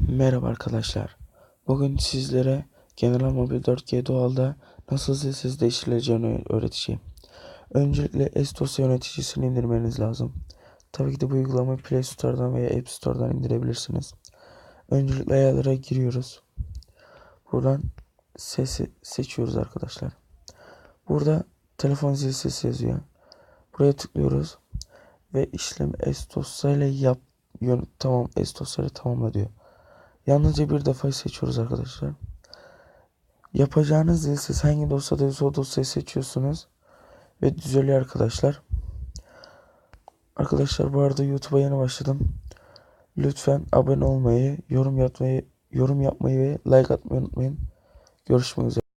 Merhaba arkadaşlar. Bugün sizlere General Mobil 4G Doğal'da nasıl zilsiz değiştirileceğini öğreteceğim. Öncelikle S-Dosya yöneticisini indirmeniz lazım. Tabii ki de bu uygulamayı Play Store'dan veya App Store'dan indirebilirsiniz. Öncelikle ayarlara giriyoruz. Buradan sesi seçiyoruz arkadaşlar. Burada telefon zil sesi yazıyor. Buraya tıklıyoruz ve işlemi S-Dosya ile yap. Tamam, S-Dosya ile tamamla diyor. Yalnızca bir defa seçiyoruz arkadaşlar. Yapacağınız dil siz hangi dosyadaysa o dosyayı seçiyorsunuz ve düzeliyor arkadaşlar. Arkadaşlar bu arada YouTube'a yeni başladım. Lütfen abone olmayı, yorum yapmayı ve like atmayı unutmayın. Görüşmek üzere.